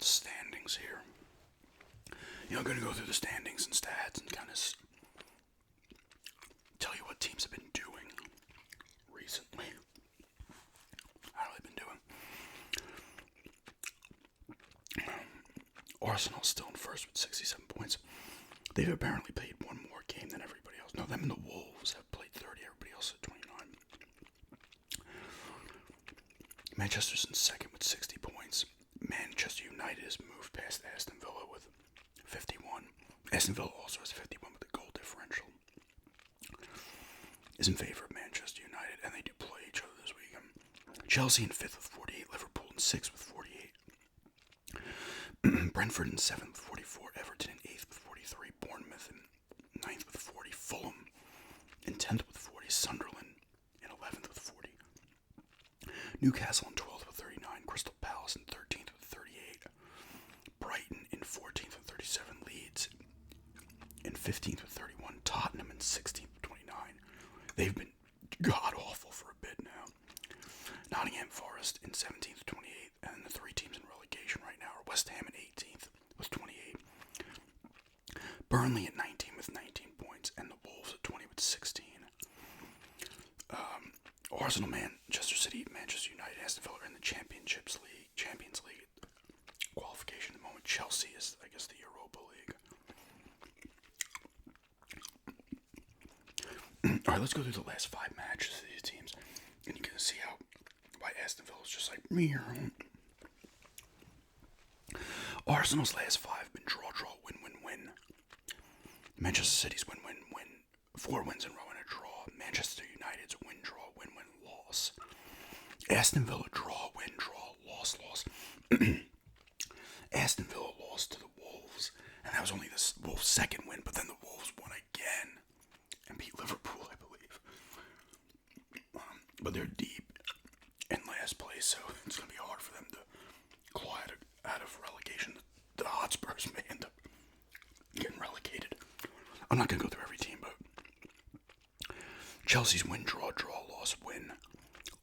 the standings here. I'm going to go through the standings and stats and kind of tell you what teams have been doing recently. How have they been doing? Arsenal's still in first with 67 points. They've apparently played one more game than everybody else. No, them and the Wolves have played 30. Everybody else at 29. Manchester's in second with 60 points. Manchester United has moved past Aston Villa with 51. Aston Villa also has 51 with a goal differential. Is in favor of Manchester United, and they do play each other this weekend. Chelsea in 5th with 48. Liverpool in 6th with 48. Brentford in 7th with 44. Everton in 8th with 43. Bournemouth in 9th with 40. Fulham in 10th with 40. Sunderland in 11th with 40. Newcastle in 12th with 39. Crystal Palace in 13th with 38. Brighton in 14th with 37. Leeds in 15th with 31. Tottenham in 16th with 29. They've been god-awful for a bit now. Nottingham Forest in 17th with 28. And the three teams in relegation right now are West Ham in 18th with 28. Burnley at 19 with 19 points. And the Wolves at 20 with 16. Arsenal, Manchester City, Manchester United, Aston Villa are in the Champions League qualification at the moment. Chelsea is, I guess, the Europa League. All right, let's go through the last 5 matches of these teams, and you can see why Aston Villa is just like me. Arsenal's last 5 have been draw, win. Manchester City's win. 4 wins in a row and a draw. Manchester United's win, loss. Aston Villa draw, loss. Aston Villa lost to the Wolves, and that was only the Wolves' second win, but then the Wolves won again and beat Liverpool, I believe. But they're deep in last place, so it's going to be hard for them to claw out of relegation. The Hotspurs may end up getting relegated. I'm not going to go through every team, but Chelsea's win, draw, loss, win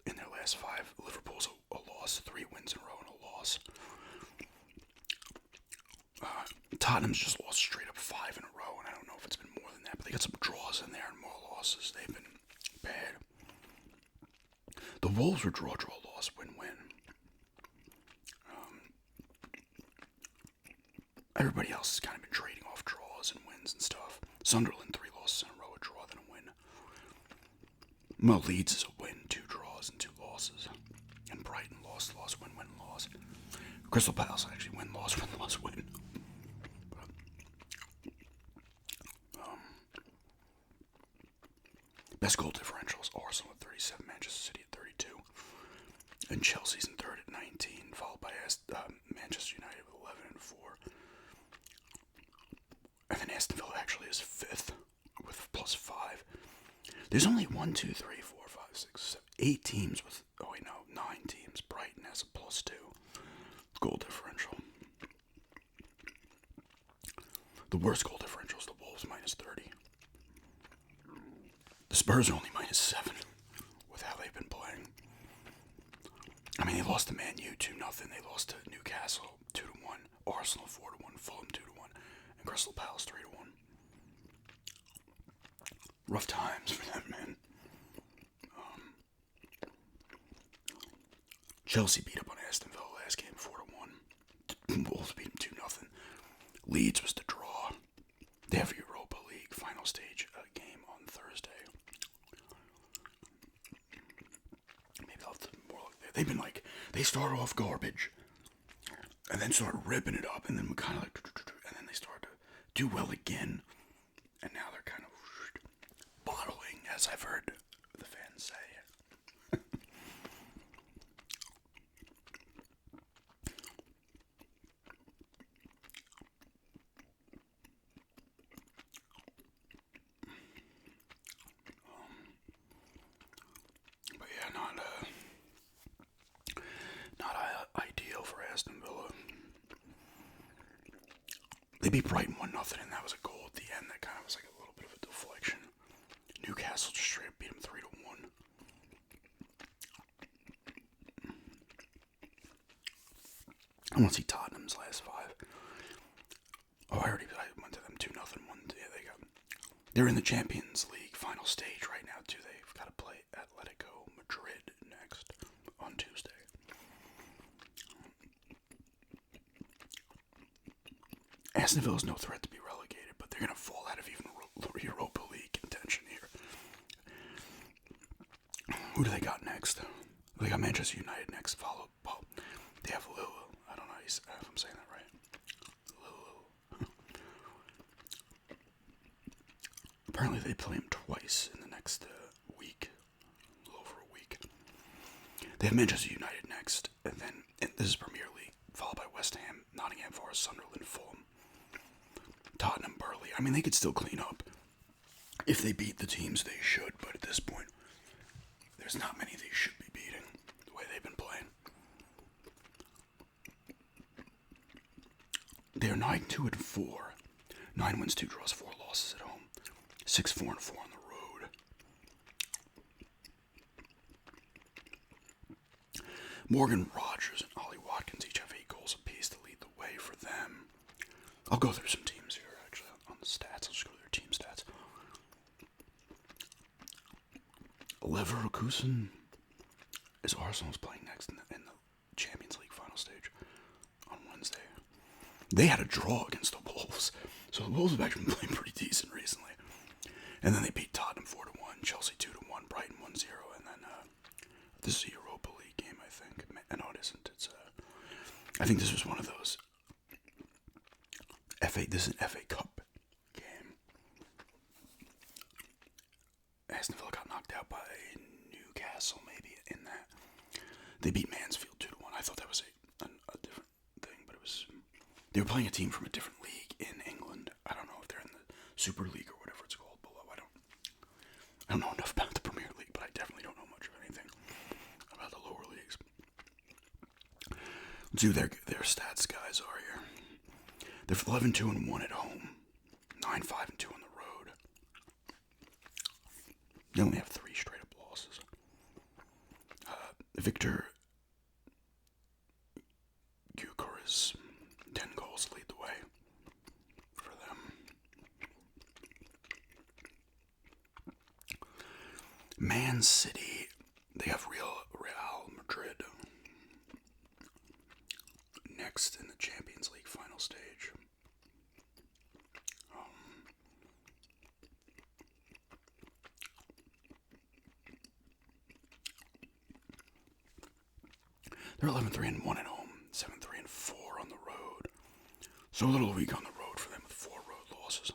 in their last 5. Liverpool's a loss, 3 wins in a row and a loss. Tottenham's just lost straight up 5 in a row, and I don't know if it's been more than that, but they got some draws in there and more losses. They've been bad. The Wolves were draw, loss, win. Everybody else has kind of been trading off draws and wins and stuff. Sunderland, 3 losses in a row, a draw, then a win. Well, Leeds is a win, 2 draws and 2 losses. And Brighton, loss, win, loss. Crystal Palace actually win, loss, win. Best goal differentials: Arsenal at 37, Manchester City at 32, and Chelsea's in 3rd at 19, followed by Manchester United with 11 and 4. And then Aston Villa actually is 5th with plus 5. There's only 1, 2, 3, 4, 5, 6, 7, 8 teams with, 9 teams. Brighton has a plus 2 goal differential. The worst goal differential is the Wolves, minus 30. The Spurs are only minus 7 with how they've been playing. I mean, they lost to Man U 2-0. They lost to Newcastle 2-1. Arsenal 4-1. Fulham 2-1. And Crystal Palace 3-1. Rough times for them, man. Chelsea beat up on Aston Villa last game 4-1. Wolves beat them 2-0. Leeds was the draw. They have a Europa League final stage game on Thursday. Maybe they'll have to more like they've been like, they started off garbage and then started ripping it up, and then kind of like, and then they started to do well again, and now they're kind of bottling, as I've heard the fans say. But yeah, not ideal for Aston Villa. They beat Brighton 1-0, and that was a goal at the end that kind of was like a little bit of a deflection. Newcastle just straight up beat them 3-1. I want to see Tottenham's last 5. Oh, I went to them 2-0. They're in the Champions League final stage right now too. They've got to play Atletico Madrid next on Tuesday. Aston Villa is no threat to be relegated, but they're going to fall out of even Europa League contention here. Who do they got next? They got Manchester United next, followed. Well, they have Lille. I don't know if I'm saying that right. Lille. Apparently they play him twice in the next week. A little over a week. They have Manchester United next, and then this is Premier League, followed by West Ham, Nottingham Forest, Sunderland, Fulham, Tottenham, Burnley. I mean, they could still clean up. If they beat the teams, they should, but at this point, there's not many they should be beating, the way they've been playing. They're 9-2-4. 9 wins, 2 draws, 4 losses at home. 6-4-4 on the road. Morgan Rogers and Ollie Watkins each have 8 goals apiece to lead the way for them. I'll go through some teams here, actually, on the stats. I'll just go through their team stats. Leverkusen is Arsenal's playing next in the Champions League final stage on Wednesday. They had a draw against the Wolves, so the Wolves have actually been playing pretty decent recently. And then they beat Tottenham 4-1, Chelsea 2-1, Brighton 1-0, and then this is a Europa League game, I think. No, it isn't. It's I think this was one of those This is an FA Cup game. Aston Villa got knocked out by Newcastle, maybe in that. They beat Mansfield 2-1. I thought that was a different thing, but it was. They were playing a team from a different league in England. I don't know if they're in the Super League or whatever it's called below. I don't know enough about the Premier League, but I definitely don't know much of anything about the lower leagues. Let's see who their stats guys are here. They're 11-2-1 at home, 9-5-2 on the road. They only have 3 straight up losses. Victor Gyökeres, 10 goals lead the way for them. Man City, they have Real Madrid next in the Champions League final stage. They're 11-3-1 at home, 7-3-4 on the road. So a little weak on the road for them with 4 road losses.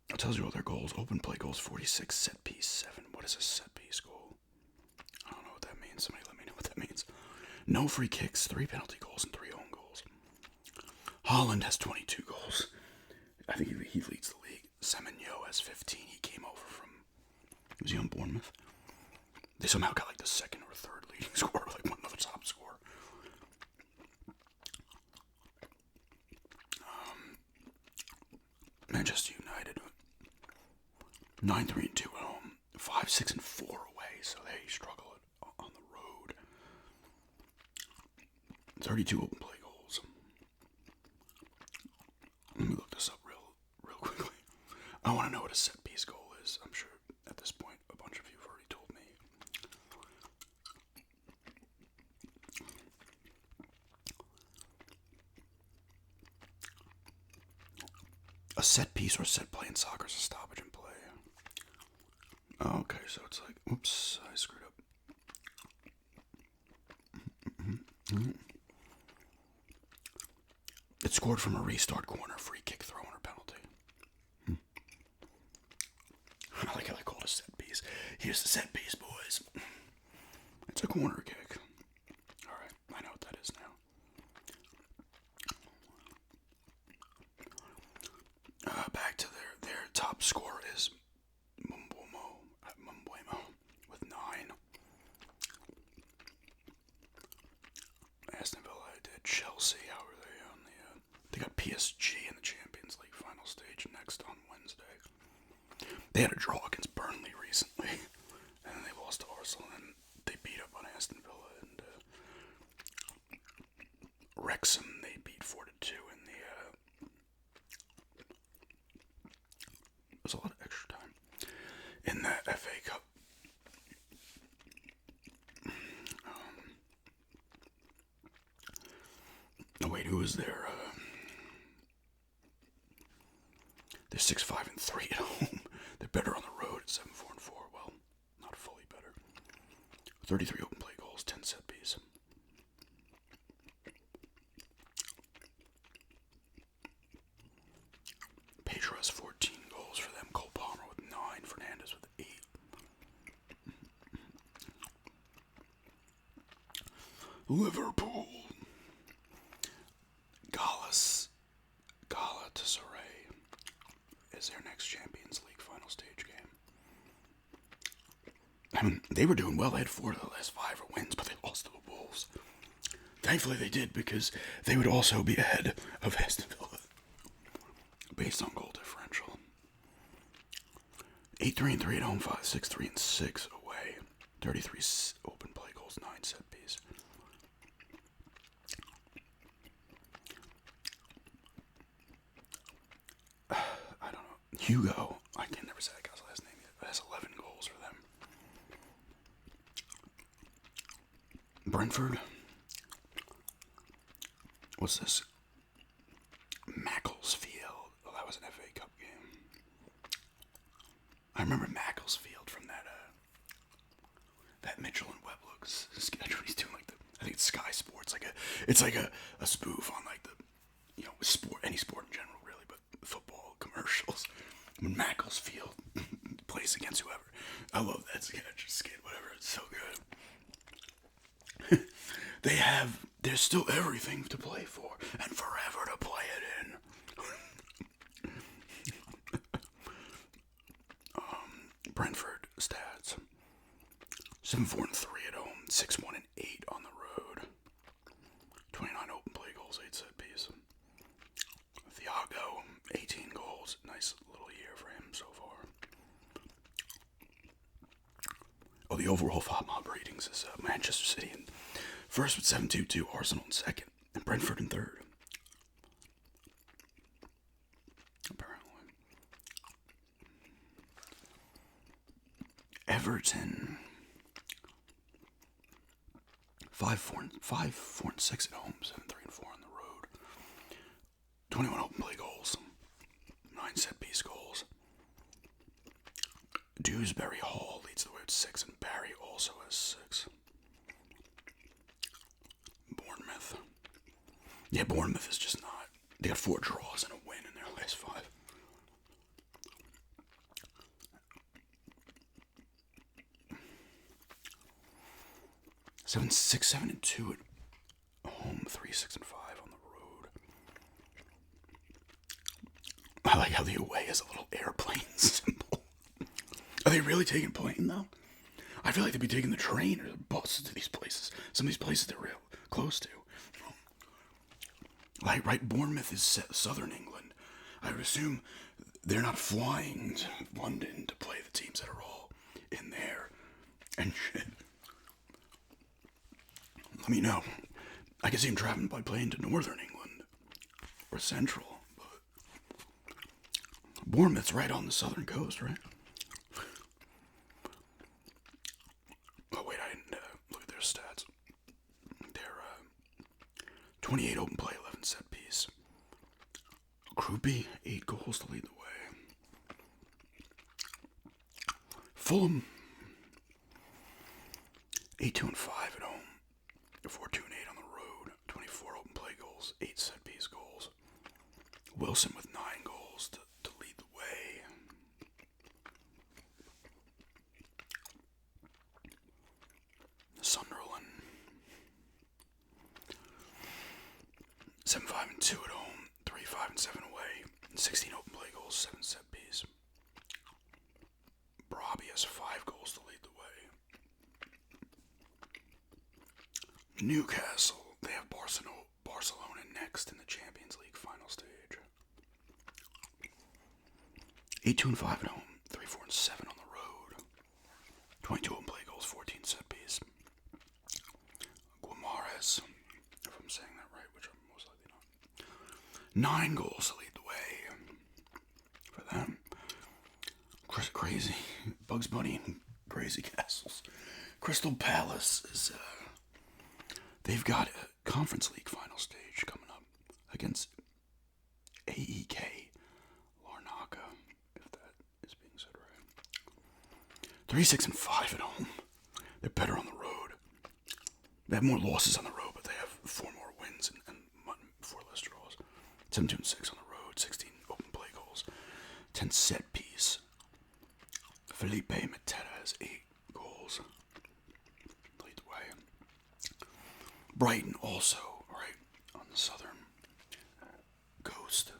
That tells you all their goals. Open play goals 46, set piece 7. What is a set piece goal? I don't know what that means. Somebody let me know what that means. No free kicks, 3 penalty goals, and 3 own goals. Holland has 22 goals. I think he leads the league. Semenyo has 15. He came over from. Was he on Bournemouth? They somehow got like the second or third leading scorer, like one of the top scorer. Manchester United, 9-3-2 at home, 5-6-4 away, so they struggle on the road. 32 open play goals. Let me look this up real quickly. I want to know what a set piece goal is. I'm sure at this point a bunch of you have already told me. A set piece or a set play in soccer is a stoppage and play. Oh, okay, so it's like, oops, I screwed up. It's scored from a restart, corner, free kick, throw-in, or penalty. I like how I call it a set piece. Here's the set piece, boys. It's a corner kick. Alright, I know what that is now. Back to their top scorer is Mumbuemo with 9. Aston Villa did Chelsea. How are they on the? They got PSG in the Champions League final stage next on Wednesday. They had a draw against Burnley recently, and then they lost to Arsenal, and they beat up on Aston Villa, and Wrexham, they beat 4-2 in the. There's a lot of extra time in the FA Cup. Oh wait, who was there? They're 6-5-3 at home. They're better on the road at 7-4-4. Well, not fully better. 33 open play goals, 10 set piece. Pedro has 14 goals for them. Cole Palmer with 9. Fernandez with 8. Liverpool. Galatasaray is their next Champions League final stage game. I mean, they were doing well. They had 4 of the last 5 wins, but they lost to the Wolves. Thankfully they did, because they would also be ahead of Aston Villa based on goal differential. 8-3-3 at home, 5-6-3-6 away. 33 open play goals, 9 set piece. I don't know. Hugo, I can never say that guy's last name yet, but has 11 goals for them. Brentford. What's this? Macclesfield. Oh, that was an FA Cup game. I remember Macclesfield from that Mitchell and Webb looks sketch when he's doing like I think it's Sky Sports, it's like a spoof on like the, sport, any sport in general really, but football commercials. When Macclesfield plays against whoever. I love that skit, whatever, it's so good. There's still everything to play for, and forever to play it in. Brentford stats. 7-4-3 at home, 6-1-8 on the road. 29 open play goals, 8 set piece. Thiago, 18 goals. Nice little year for him so far. Oh, the overall FODMOB ratings is Manchester City in first with 7-2-2, Arsenal in second, and Brentford in third. Apparently. Everton. 5-4-6 at home, 7-3-4 on the road. 21 open play goals, 9 set piece goals. Dewsbury Hall leads the way with 6, and Barry also has 6. Bournemouth. Yeah, Bournemouth is just not. They got 4 draws and a win in their last 5. Seven, 6-7-2 at home, 3-6-5 on the road. I like how the away is a little airplane symbol. Are they really taking plane though? I feel like they'd be taking the train or the bus to these places. Some of these places they're real close to. Like, right, Bournemouth is southern England. I would assume they're not flying to London to play the teams that are all in there and shit. Let me know. I can see him traveling by plane to northern England or central, but Bournemouth's right on the southern coast, right? Oh wait, I didn't look at their stats. They're 28 open play, 11 set piece. Krupi, 8 goals to lead the way. Fulham, 8-2-5 at home. 4-2-8 on the road, 24 open play goals, 8 set piece goals. Wilson with 9 goals to lead the way. Sunderland, 7-5-2 at home, 3-5-7 away, 16 open play goals, 7 set piece. Brobby has 5 goals to lead the way. Newcastle, they have Barcelona next in the Champions League final stage. 8-2-5 at home, 3-4-7 on the road. 22 open play goals, 14 set piece. Guimaraes, if I'm saying that right, which I'm 9 goals to lead the way for them. Crazy. Bugs Bunny and Crazy Castles. Crystal Palace is, they've got a Conference League final stage coming up against AEK Larnaca, if that is being said right. 3-6-5 at home. They're better on the road. They have more losses on the road, but they have 4 more wins and 4 less draws. 7-2-6 on the road, 16 open play goals, 10 set piece. Felipe Mateta has 8 goals. Lead the way. Brighton also, right, on the southern coast.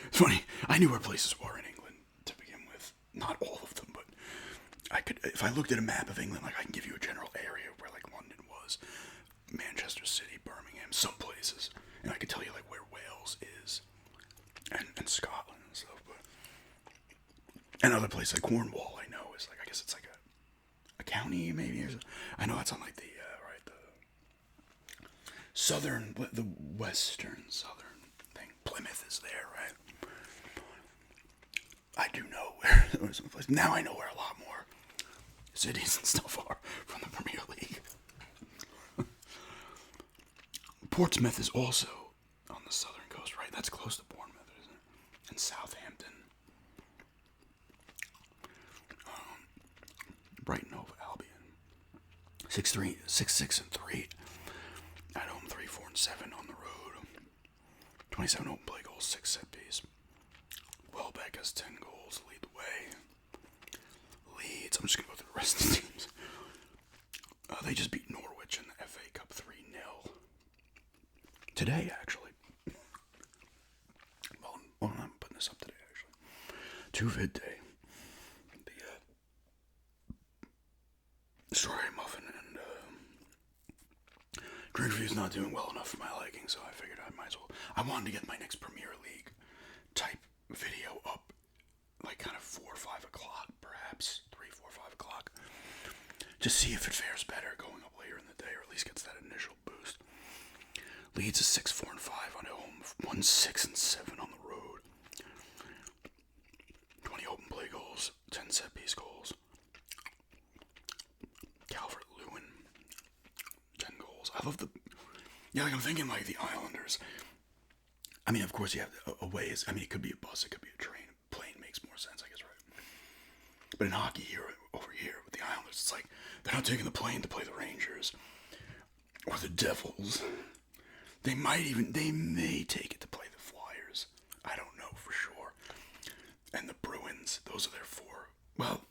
It's funny, I knew where places were in England to begin with. Not all of them, but I could, if I looked at a map of England, like I can give you a general area where like London was, Manchester City, Birmingham, some places, and I could tell you like where Wales is, and Scotland and stuff, but and other places like Cornwall, I know is like, I guess it's like a county maybe, or I know it's on like the right, the southern, the western southern thing. Plymouth is there, right? I do know where some place. Now I know where a lot more cities and stuff are from the Premier League. Portsmouth is also on the southern coast, right? That's close to Bournemouth, isn't it? And Southampton. Brighton Hove Albion. 6-6-3 at home, 3-4-7 on the road. 27 open play goals, 6 set piece. Welbeck has 10 goals, lead the way. Leeds, I'm just gonna go through the rest of the teams. They just beat Norwich in the FA Cup 3-0 today, actually. Well, I'm putting this up today, actually. Tuvid Day. Strawberry Muffin and Greenview's not doing well enough for my liking, so I figured I might as well. I wanted to get my next Premier League type video up, like kind of 4 or 5 o'clock, perhaps 3, 4, 5 o'clock, to see if it fares better going up later in the day, or at least gets that initial boost. Leeds is 6-4-5 on home, 1-6-7 on the road. 20 open play goals, 10 set piece goals. Calvert-Lewin, 10 goals. I love the... Yeah, like I'm thinking like the Islanders. I mean, of course you have a ways. I mean, it could be a bus, it could be a train. Plane makes more sense, I guess, right? But in hockey here, over here, with the Islanders, it's like they're not taking the plane to play the Rangers or the Devils. They may take it to play the Flyers. I don't know for sure. And the Bruins, those are their 4. Well,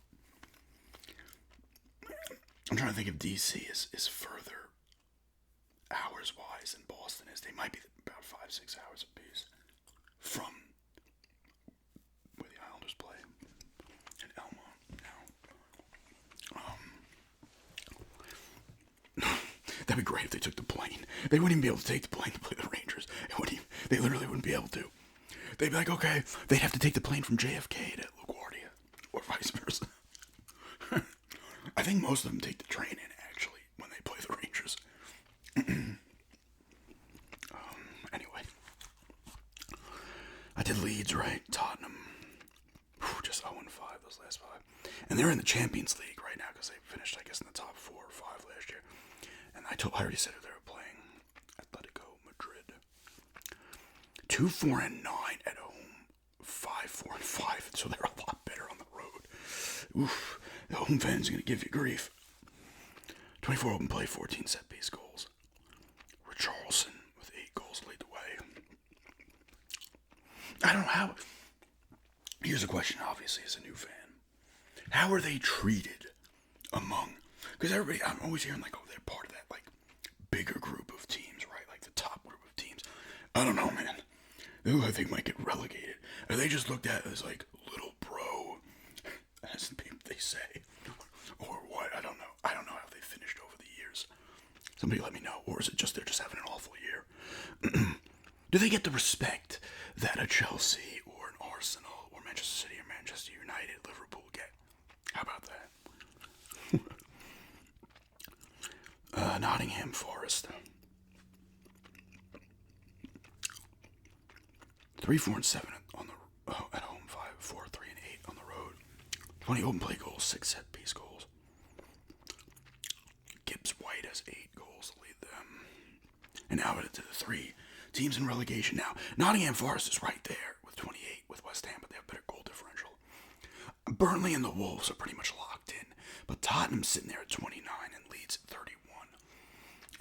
I'm trying to think if DC is further hours-wise than Boston is. They might be about 5-6 hours apiece from where the Islanders play in Elmont now. That'd be great if they took the plane. They wouldn't even be able to take the plane to play the Rangers. They literally wouldn't be able to. They'd be like, okay, they'd have to take the plane from JFK to LaGuardia, or vice versa. I think most of them take the train in, actually, when they play the Rangers. Anyway. I did Leeds, right? Tottenham. Just 0-5, those last 5. And they're in the Champions League right now, because they finished, I guess, in the top 4 or 5 last year. And I already said who they were playing. Atletico Madrid. 2-4-9 at home. 5-4-5. So they're a lot better on the road. Oof. The home fans are going to give you grief. 24 open play, 14 set piece goals. Richarlison with 8 goals lead the way. I don't know how. Here's a question, obviously, as a new fan. How are they treated among? Because everybody, I'm always hearing like, oh, they're part of that like bigger group of teams, right? Like the top group of teams. I don't know, man. I think might get relegated. Are they just looked at as like little bro, as they say, or what? I don't know. I don't know how they finished over the years. Somebody let me know. Or is it just they're just having an awful year? Do they get the respect that a Chelsea or an Arsenal or Manchester City or Manchester United, Liverpool get? How about that? Nottingham Forest. 3, 4, and 7 on the at home. 5, 4, 3, and 8 on the road. 20 open play goals, 6 set piece goals. Gibbs White has 8 goals to lead them. And now to the 3 teams in relegation. Now Nottingham Forest is right there with 28 with West Ham, but they have better goal differential. Burnley and the Wolves are pretty much locked in, but Tottenham's sitting there at 29 and Leeds at 31.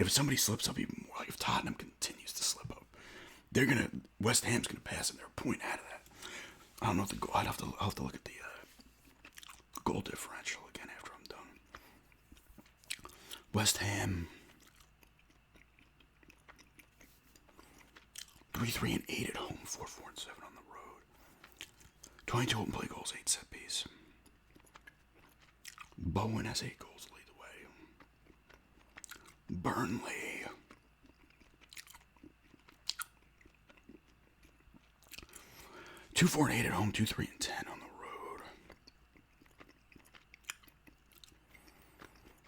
If somebody slips up even more, like if Tottenham continues to slip up, West Ham's gonna pass them. They're a point out of that. I don't know if the goal. I'll have to look at the goal differential again after I'm done. West Ham 3, 3, and 8 at home. 4, 4, and 7 on the road. 22 open play goals, 8 set piece. Bowen has 8 goals to lead the way. Burnley 2, 4, and 8 at home. 2, 3, and 10 on the road.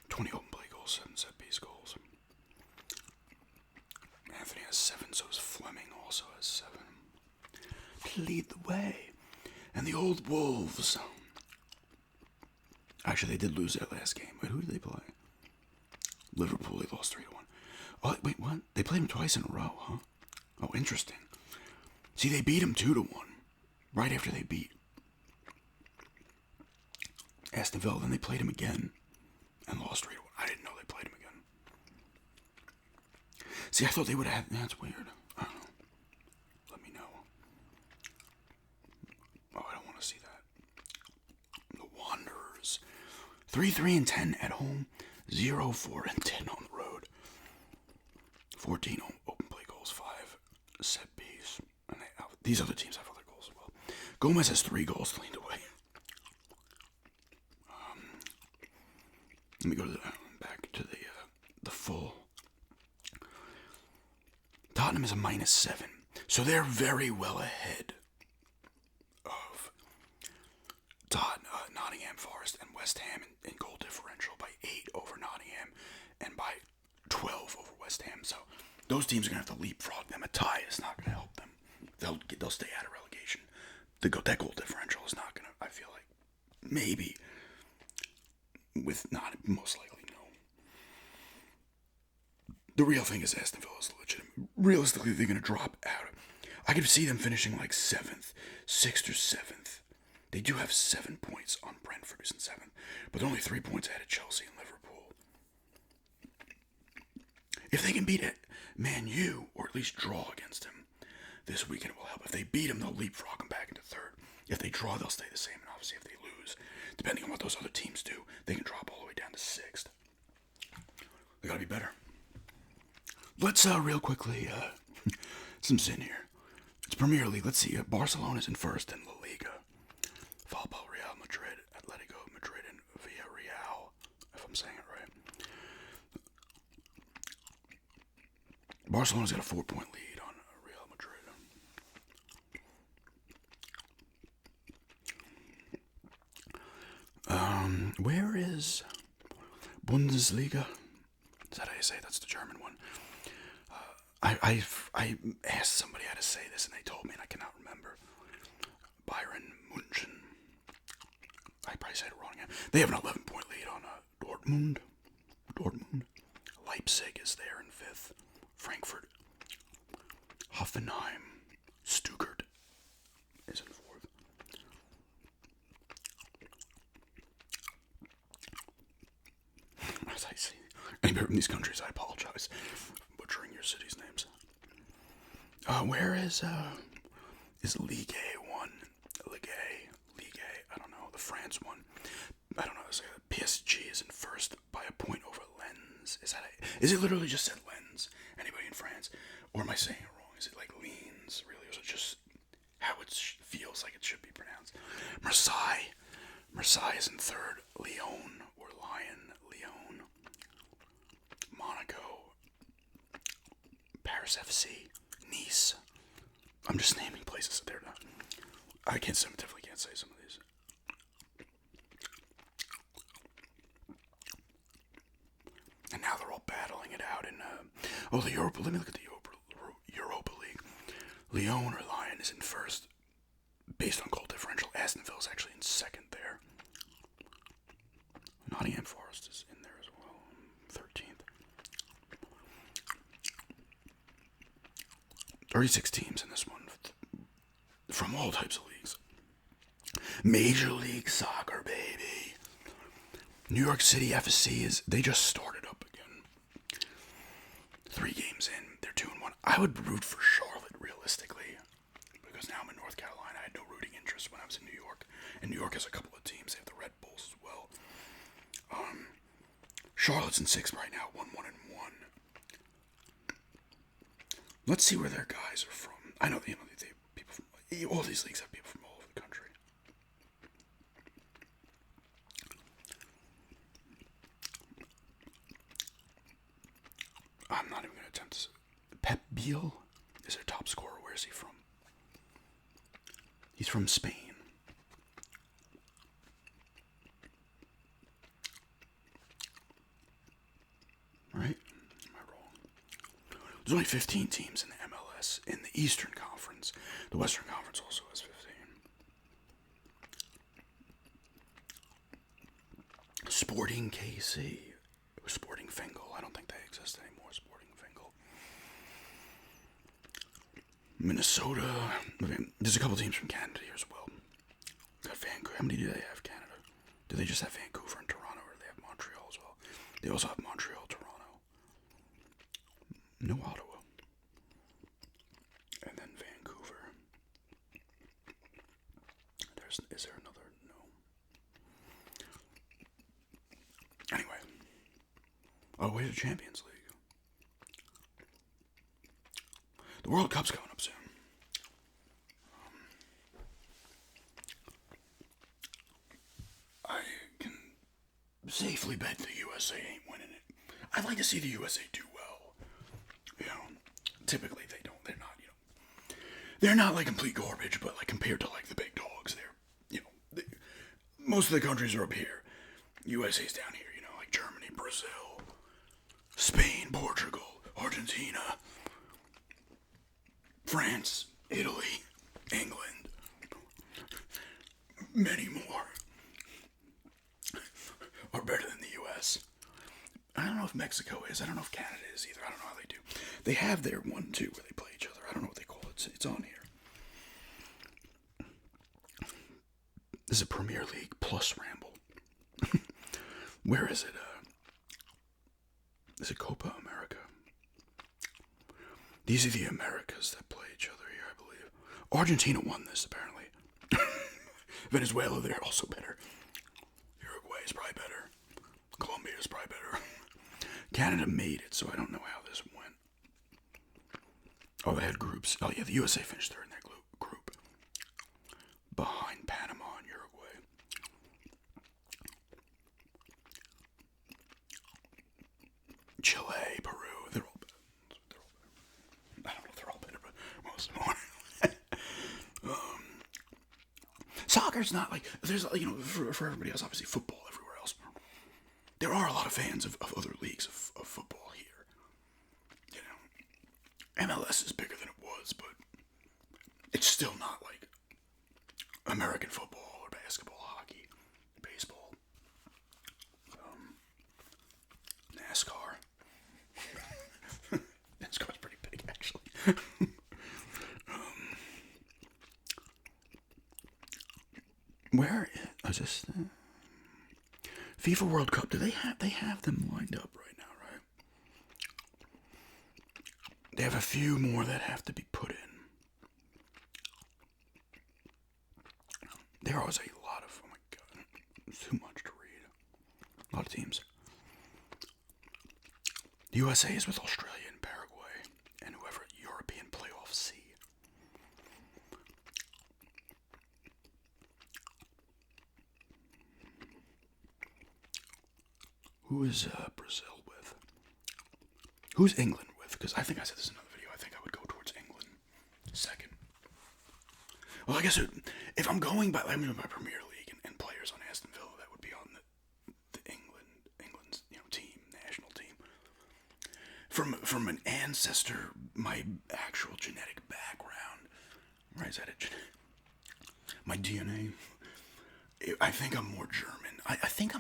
20 open play goals, 7 set piece goals. Anthony has 7, so does Fleming also has 7. Lead the way. And the old Wolves. Actually, they did lose their last game. Wait, who did they play? Liverpool, they lost 3-1. Oh, wait, what? They played them twice in a row, huh? Oh, interesting. See, they beat them 2-1. Right after they beat Aston Villa, then they played him again and lost 3-1. I didn't know they played him again. See, I thought they would have. That's weird. I don't know. Let me know. Oh, I don't want to see that. The Wanderers 3, 3, and 10 at home. 0, 4, and 10 on the road. 14 open play goals, 5 set piece. And these other teams have other goals as well. Gomez has 3 goals to lead away. Let me go to back to the full. Tottenham is a -7, so they're very well ahead of Nottingham Forest and West Ham in goal differential by 8 over Nottingham and by 12 over West Ham. So those teams are gonna have to leapfrog them. A tie is not gonna help them. They'll stay out of relegation. That goal differential is not gonna. I feel like maybe with not most likely no. The real thing is Aston Villa is legitimate. Realistically, they're gonna drop out. I could see them finishing like 7th, 6th, or 7th. They do have 7 points on Brentford, who's in 7th, but they're only 3 points ahead of Chelsea and Liverpool. If they can beat it, Man U, or at least draw against him this weekend, will help. If they beat him, they'll leapfrog him back into 3rd. If they draw, they'll stay the same. And obviously, if they lose, depending on what those other teams do, they can drop all the way down to 6th. They gotta be better. Let's real quickly some sin here. It's Premier League. Let's see. Barcelona's in 1st in La Liga, followed by Real Madrid, Atletico Madrid, and Villarreal, if I'm saying it right. Barcelona's got a 4-point lead on Real Madrid. Where is Bundesliga? Is that how you say it? That's the German one. I asked somebody how to say this, and they told me, and I cannot remember. Bayern München. I probably said it wrong again. They have an 11-point lead on Dortmund. Leipzig is there in 5th. Frankfurt. Hoffenheim. Stuttgart is in 4th. As I see anybody from these countries, I apologize for butchering your cities' names. Where is Ligue 1? Ligue, I don't know, the France one. I don't know how to say that. PSG is in 1st by a point over Lens. Is it literally just said Lens? Anybody in France? Or am I saying it wrong? Is it like Leans, really? Or is it just how it feels like it should be pronounced? Marseille is in 3rd. Lyon. Monaco. Paris FC. Nice. I'm just naming places that they're not. I definitely can't say some of these. And now they're all battling it out in the Europa. Let me look at the Europa League. Lyon or Lyon. is in first. Based on goal differential, Aston Villa is actually in second there. Nottingham Forest is in there as well, 13th. 36 teams in this one, from all types of leagues. Major League Soccer, baby. New York City FC they just started up again. 3 games in, they're 2-1. I would root for Charlotte, realistically, because now I'm in North Carolina. I had no rooting interest when I was in New York, and New York has a couple of teams. They have the Red Bulls as well. Charlotte's in 6th right now, 1-1-1. Let's see where their guys are from. I know they have people from all these leagues have people from all over the country. I'm not even going to attempt this. Pep Biel is their top scorer. Where is he from? He's from Spain. Right? Am I wrong? There's only 15 teams in the MLS in the Eastern Conference. The Western Conference also has 15. Sporting KC. Sporting Fingal. I don't think they exist anymore. Sporting Fingal. Minnesota. There's a couple teams from Canada here as well. Got Vancouver. How many do they have, Canada? Do they just have Vancouver and Toronto, or do they have Montreal as well? They also have Montreal, Toronto. No Ottawa. And then Vancouver. Is there another? No. Anyway. Oh, where's the Champions League? The World Cup's coming up soon. I can safely bet the USA ain't winning it. I'd like to see the USA do well. You know, typically they don't. They're not. They're not like complete garbage, but like compared to like the big dogs, they're. Most of the countries are up here. USA's down here. Like Germany, Brazil, Spain, Portugal, Argentina, France, Italy, England, many more are better than the US. I don't know if Mexico is. I don't know if Canada is either. I don't know how they do. They have their one, too, where they play each other. I don't know what they call it. It's on here. This is a Premier League plus Ramble. Where is it? Is it Copa America? These are the Americas that play each other here, I believe. Argentina won this, apparently. Venezuela, they're also better. Uruguay is probably better. Colombia is probably better. Canada made it, so I don't know how this went. Oh, they had groups. Oh, yeah, the USA finished third in their group. Behind Panama and Uruguay. Chile, Peru, they're all better. I don't know if they're all better, but most of them are. Soccer's not like, there's, for everybody else, obviously football everywhere else. There are a lot of fans of other leagues of football here. MLS is bigger than it was, but it's still not like American football or basketball, hockey, baseball, NASCAR. NASCAR's pretty big, actually. Where is this? FIFA World Cup. They have them lined up right now, right? They have a few more that have to be put in. There are always a lot of, oh my god, it's too much to read. A lot of teams. The USA is with Australia and Paraguay, and whoever European Playoff C. Who is Brazil with? Who's England with? Because I think I said this in another video. I think I would go towards England second. Well, I guess if I'm going by Premier League and players on Aston Villa, that would be on the England's team, national team. From an ancestor, my actual genetic background, Right, is that it? My DNA. I think I'm more German. I think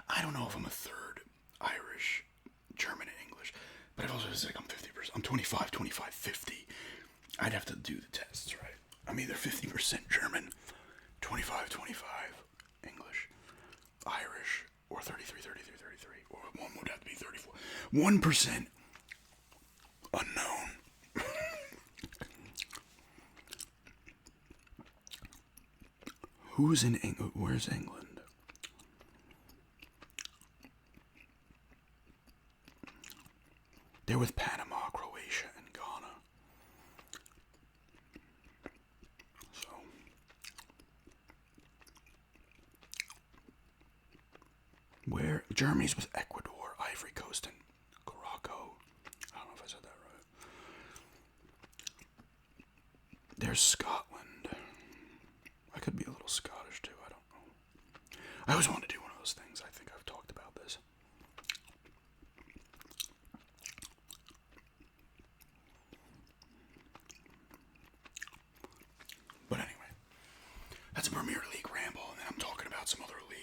I don't know if I'm a third Irish, German, and English. But I've also said like I'm 50%. I'm 25, 25, 50. I'd have to do the tests, right? I'm either 50% German, 25, 25 English, Irish, or 33, 33, 33. Or one would have to be 34. 1% unknown. Who's in England? Where's England? They're with Panama, Croatia, and Ghana. So, where? Germany's with Ecuador, Ivory Coast, and Morocco. I don't know if I said that right. There's Scotland. I could be a little Scottish too, I don't know. I always wanted to do one of those things. I think I've talked about this. But anyway, that's a Premier League ramble, and then I'm talking about some other leagues.